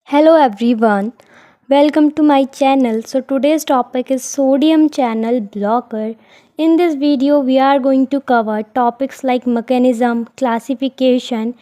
Hello everyone, welcome to my channel. So today's topic is sodium channel blocker. In this video we are going to cover topics like mechanism, classification,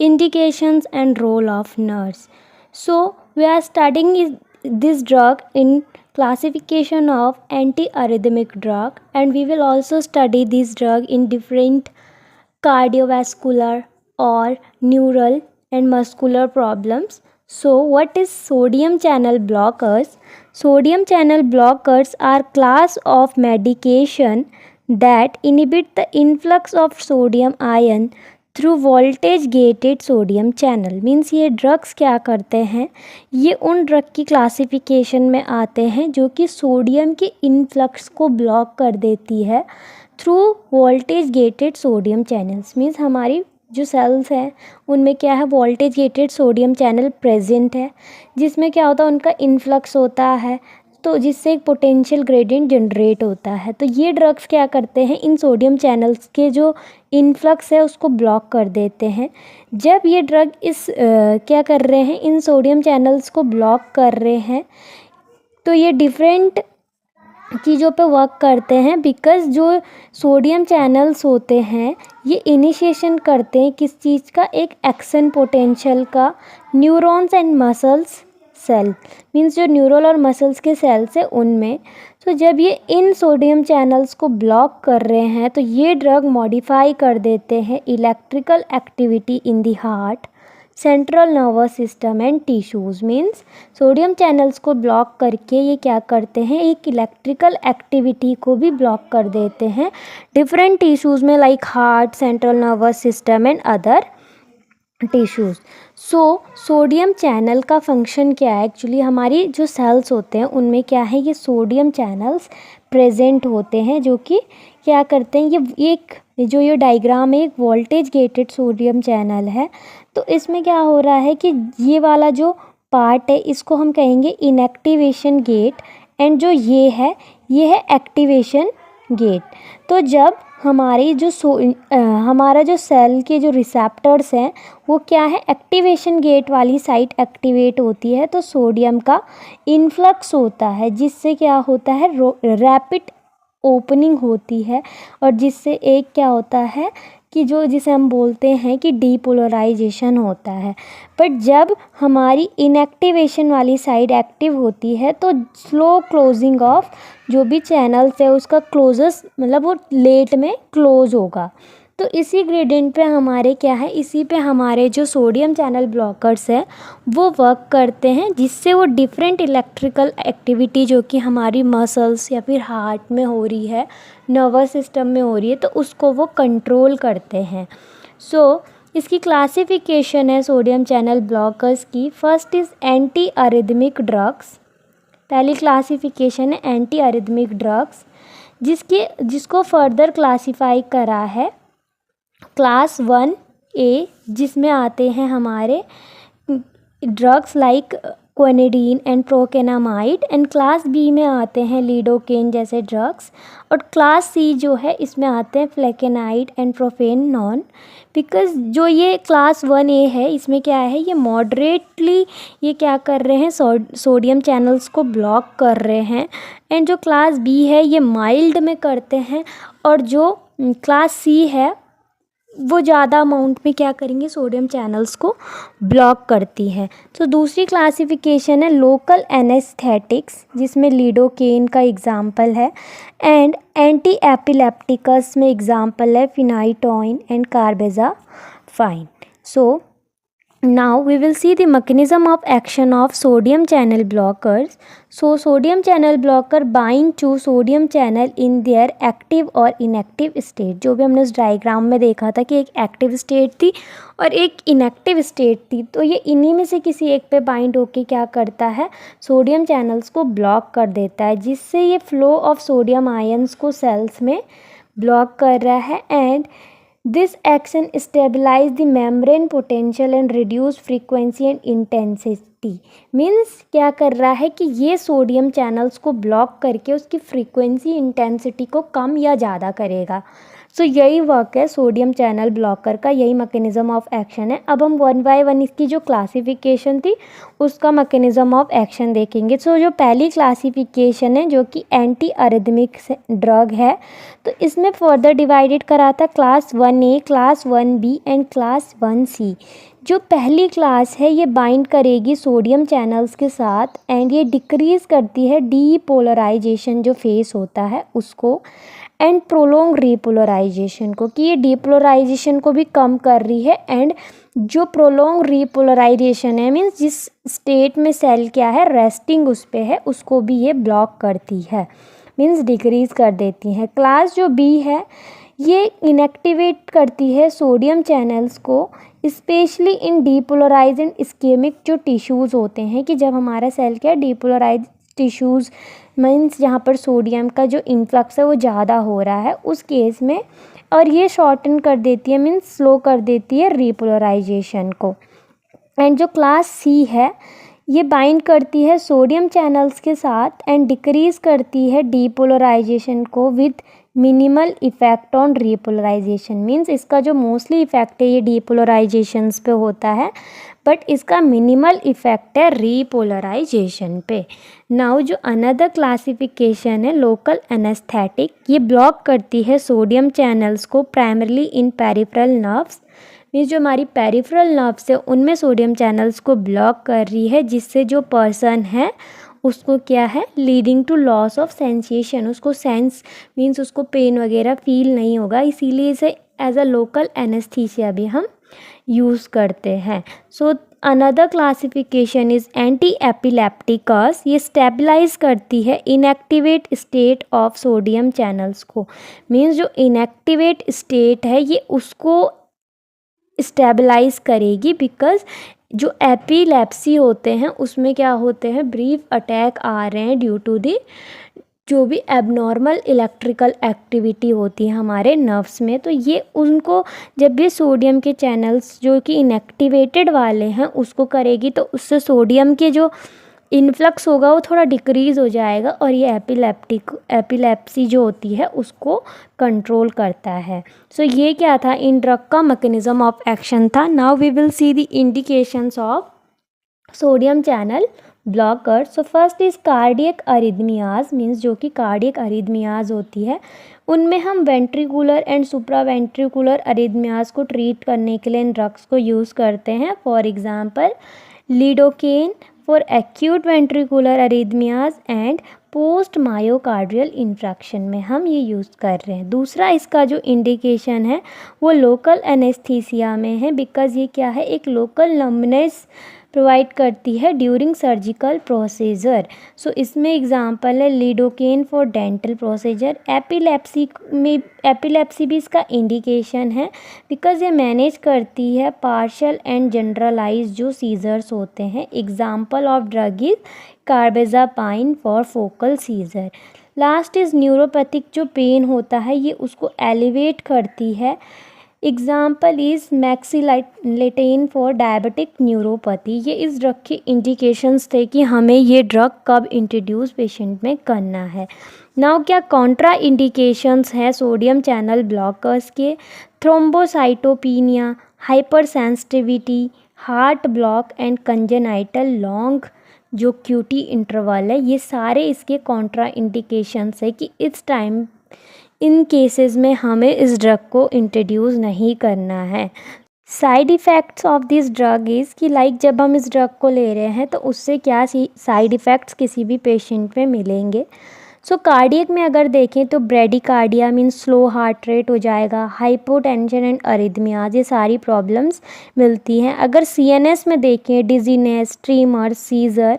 indications and role of nurse. So we are studying this drug in classification of antiarrhythmic drug, and we will also study this drug in different cardiovascular or neural and muscular problems. So what is sodium channel blockers? Sodium channel blockers are class of medication that inhibit the influx of sodium ion through voltage gated sodium channel. Means ये drugs क्या करते हैं, ये उन drug की classification में आते हैं जो कि सोडियम के इन्फ्लक्स को ब्लॉक कर देती है through voltage gated sodium channels. Means हमारी जो सेल्स हैं उनमें क्या है, voltage gated sodium channel present है, जिसमें क्या होता है, उनका इन्फ्लक्स होता है, तो जिससे एक पोटेंशियल ग्रेडियंट जनरेट होता है. तो ये ड्रग्स क्या करते हैं, इन सोडियम चैनल्स के जो इन्फ्लक्स है उसको ब्लॉक कर देते हैं. जब ये ड्रग क्या कर रहे हैं, इन सोडियम चैनल्स को ब्लॉक कर रहे हैं, तो ये डिफरेंट चीज़ों पे वर्क करते हैं. बिकॉज जो सोडियम चैनल्स होते हैं ये इनिशिएशन करते हैं किस चीज़ का, एक एक्शन पोटेंशियल का, neurons and muscles cell. Means जो न्यूरल और मसल्स के सेल्स है उनमें. तो जब ये इन सोडियम चैनल्स को ब्लॉक कर रहे हैं तो ये ड्रग मॉडिफाई कर देते हैं electrical activity in the heart, central nervous system and tissues. Means sodium channels को ब्लॉक करके ये क्या करते हैं, एक इलेक्ट्रिकल एक्टिविटी को भी ब्लॉक कर देते हैं डिफरेंट टिश्यूज़ में, like heart, central nervous system and other tissues. So sodium channel का फंक्शन क्या है, एक्चुअली हमारी जो सेल्स होते हैं उनमें क्या है, ये सोडियम चैनल्स प्रेजेंट होते हैं जो कि क्या करते हैं, ये डायग्राम है, एक वोल्टेज गेटेड सोडियम चैनल है. तो इसमें क्या हो रहा है कि ये वाला जो पार्ट है इसको हम कहेंगे इनएक्टिवेशन गेट, एंड जो ये है एक्टिवेशन गेट. तो जब हमारी हमारा जो सेल के जो रिसेप्टर्स हैं वो क्या है, एक्टिवेशन गेट वाली साइट एक्टिवेट होती है, तो सोडियम का इन्फ्लक्स होता है, जिससे क्या होता है, रैपिड ओपनिंग होती है, और जिससे एक क्या होता है कि जिसे हम बोलते हैं कि डीपोलराइजेशन होता है. बट जब हमारी इनएक्टिवेशन वाली साइड एक्टिव होती है तो स्लो क्लोजिंग ऑफ जो भी चैनल्स है उसका क्लोजेस, मतलब वो लेट में क्लोज होगा. तो इसी ग्रेडियंट पे हमारे क्या है, इसी पे हमारे जो सोडियम चैनल ब्लॉकर्स हैं वो वर्क करते हैं, जिससे वो डिफरेंट इलेक्ट्रिकल एक्टिविटी जो कि हमारी मसल्स या फिर हार्ट में हो रही है, नर्वस सिस्टम में हो रही है, तो उसको वो कंट्रोल करते हैं. सो इसकी क्लासिफिकेशन है सोडियम चैनल ब्लॉकर्स की. First is anti arrhythmic drugs. पहली क्लासिफिकेशन है एंटी अरिथमिक ड्रग्स, जिसको फर्दर क्लासीफाई करा है क्लास 1A, जिसमें आते हैं हमारे drugs like quinidine and procainamide, and class B में आते हैं लीडोकेन जैसे ड्रग्स, और क्लास सी जो है इसमें आते हैं फ्लेकेनाइड एंड प्रोफेनॉन. बिकॉज जो ये क्लास 1A है इसमें क्या है, ये मॉडरेटली ये क्या कर रहे हैं, सोडियम चैनल्स को ब्लॉक कर रहे हैं, एंड जो क्लास बी है ये माइल्ड में करते हैं, और जो क्लास सी है वो ज़्यादा अमाउंट में क्या करेंगे, सोडियम चैनल्स को ब्लॉक करती है. तो दूसरी क्लासिफिकेशन है लोकल एनेस्थेटिक्स, जिसमें लीडोकेन का एग्जाम्पल है, एंड एंटी एपिलेप्टिकस में एग्जाम्पल है phenytoin and carbamazepine. So now we will see the mechanism of action of sodium channel blockers. So sodium channel blocker bind to sodium channel in their active और inactive state. जो भी हमने उस diagram में देखा था कि एक एक्टिव स्टेट थी और एक इनएक्टिव स्टेट थी, तो ये इन्हीं में से किसी एक पे बाइंड होके क्या करता है, सोडियम चैनल्स को ब्लॉक कर देता है, जिससे ये फ्लो ऑफ सोडियम आयंस को सेल्स में ब्लॉक कर रहा है. And this action stabilize the membrane potential and reduce frequency and intensity. Means क्या कर रहा है कि ये सोडियम चैनल्स को ब्लॉक करके उसकी फ्रीक्वेंसी इंटेंसिटी को कम या ज़्यादा करेगा. सो यही वर्क है सोडियम चैनल ब्लॉकर का, यही मैकेनिज्म ऑफ एक्शन है। अब हम वन बाय वन इसकी जो क्लासिफिकेशन थी उसका मैकेनिज्म ऑफ एक्शन देखेंगे। सो जो पहली क्लासिफिकेशन है जो कि एंटी अरिथमिक ड्रग है, तो इसमें फर्दर डिवाइडेड करा था class 1A, class 1B and class 1C। जो पहली क्लास है ये बाइंड करेगी सोडियम चैनल्स के साथ एंड ये डिक्रीज़ करती है डीपोलराइजेशन जो फेस होता है उसको एंड प्रोलोंग रीपोलराइजेशन को, कि ये डीपोलराइजेशन को भी कम कर रही है एंड जो प्रोलोंग रीपोलराइजेशन है मीन्स जिस स्टेट में सेल क्या है रेस्टिंग उस पे है उसको भी ये ब्लॉक करती है, मीन्स डिक्रीज़ कर देती है। क्लास जो बी है ये इनएक्टिवेट करती है सोडियम चैनल्स को, specially in depolarise and ischaemic जो टिश्यूज़ होते हैं, कि जब हमारा सेल क्या डीपोलराइज टिश्यूज़ मीन्स जहाँ पर सोडियम का जो इन्फ्लक्स है वो ज़्यादा हो रहा है उस केस में, और ये शॉर्टन कर देती है मीन्स स्लो कर देती है रीपोलराइजेशन को। एंड जो क्लास सी है ये बाइंड करती है सोडियम चैनल्स के साथ एंड डिक्रीज़ करती है डीपोलराइजेशन को with minimal effect on repolarisation, means इसका जो मोस्टली इफ़ेक्ट है ये डीपोलराइजेशंस पे होता है बट इसका मिनिमल इफ़ेक्ट है रीपोलराइजेशन पे। नाउ जो अनदर क्लासिफिकेशन है लोकल एनेस्थेटिक, ये ब्लॉक करती है सोडियम चैनल्स को primarily in peripheral nerves, means जो हमारी पेरिफेरल नर्व्स है उनमें सोडियम चैनल्स को ब्लॉक कर रही है, जिससे जो पर्सन है उसको क्या है leading to loss of sensation, उसको सेंस मीन्स उसको पेन वगैरह फील नहीं होगा, इसीलिए इसे एज अ लोकल एनेस्थीसिया भी हम यूज़ करते हैं। So another classification is anti epilepticus, ये स्टेबलाइज करती है inactivate state of sodium channels को, मीन्स जो इनएक्टिवेट स्टेट है ये उसको स्टेबलाइज करेगी, बिकॉज जो एपिलेप्सी होते हैं उसमें क्या होते हैं ब्रीफ अटैक आ रहे हैं ड्यू टू दी जो भी एबनॉर्मल इलेक्ट्रिकल एक्टिविटी होती है हमारे नर्व्स में, तो ये उनको जब ये सोडियम के चैनल्स जो कि इनएक्टिवेटेड वाले हैं उसको करेगी तो उससे सोडियम के जो इन्फ्लक्स होगा वो थोड़ा डिक्रीज़ हो जाएगा और ये एपिलेप्सी जो होती है उसको कंट्रोल करता है। सो ये क्या था इन ड्रग का मैकेनिज्म ऑफ एक्शन था। Now we will see the indications of sodium channel blocker. So first is cardiac arrhythmias, means जो कि कार्डियक अरिदमियाज होती है उनमें हम वेंट्रिकुलर एंड सुप्रावेंट्रिकुलर अरिदमियाज को ट्रीट करने के लिए इन ड्रग्स को यूज़ करते हैं। For example lidocaine for acute ventricular अरिदमियाज and post myocardial infarction में हम ये यूज़ कर रहे हैं। दूसरा इसका जो इंडिकेशन है वो लोकल एनेस्थीसिया में है, बिकॉज ये क्या है एक लोकल नम्बनेस प्रोवाइड करती है ड्यूरिंग सर्जिकल प्रोसीजर। सो इसमें एग्जांपल है lidocaine for dental procedure. Epilepsy भी इसका इंडिकेशन है बिकॉज ये मैनेज करती है पार्शियल एंड जनरलाइज जो सीजर्स होते हैं। Example of drug is carbamazepine for focal seizure. Last is neuropathic, जो पेन होता है ये उसको एलिवेट करती है। Example is mexiletine for diabetic neuropathy. ये इस ड्रग के इंडिकेशंस थे कि हमें ये ड्रग कब इंट्रोड्यूस पेशेंट में करना है। नाउ क्या कॉन्ट्रा इंडिकेशंस हैं सोडियम चैनल ब्लॉकर्स के? Thrombocytopenia, hyper sensitivity, heart block and congenital long जो क्यूटी इंटरवल है, ये सारे इसके कॉन्ट्रा इंडिकेशंस है कि इस टाइम इन केसेस में हमें इस ड्रग को इंट्रोड्यूस नहीं करना है। Side effects of this drug is कि लाइक जब हम इस ड्रग को ले रहे हैं तो उससे क्या साइड इफ़ेक्ट्स किसी भी पेशेंट में मिलेंगे। सो कार्डियक में अगर देखें तो bradycardia means slow heart rate हो जाएगा, हाइपोटेंशन एंड अरिथमियाज, ये सारी प्रॉब्लम्स मिलती हैं। अगर सीएनएस में देखें dizziness, tremor, seizure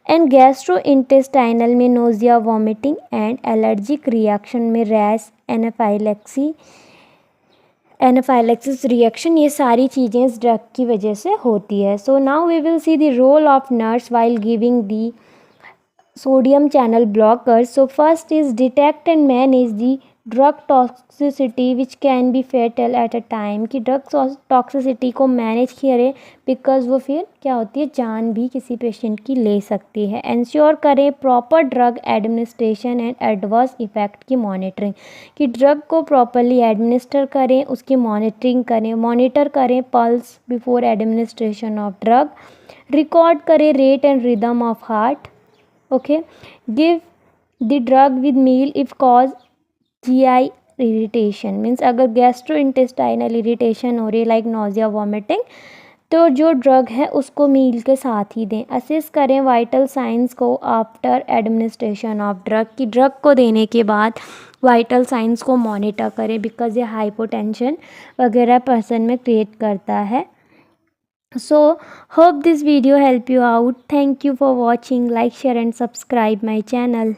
and gastrointestinal में nausea, vomiting and allergic reaction में रैश, एनाफाइलेक्सिस रिएक्शन, ये सारी चीज़ें इस ड्रग की वजह से होती है। So now we will see the role of nurse while giving the sodium channel blockers. So first is detect and manage the drug toxicity which can be fatal at a time, कि drug toxicity को manage करें because वो फिर क्या होती है, जान भी किसी पेशेंट की ले सकती है। इंश्योर करें proper drug administration and adverse effect की मॉनिटरिंग, कि ड्रग को प्रॉपरली एडमिनिस्टर करें, उसकी मॉनिटरिंग करें, मॉनिटर करें pulse before administration of drug, record करें rate and rhythm of heart, okay, give the drug with meal if cause GI irritation, means अगर gastrointestinal irritation हो रही है लाइक नोज़िया वॉमिटिंग, तो जो ड्रग है उसको मील के साथ ही दें। असिस करें वाइटल साइंस को आफ्टर एडमिनिस्ट्रेशन ऑफ ड्रग, की ड्रग को देने के बाद वाइटल साइंस को मॉनिटर करें बिकॉज ये हाइपोटेंशन वगैरह पर्सन में क्रिएट करता है। So hope this video help you out. Thank you for watching. Like share and subscribe my channel.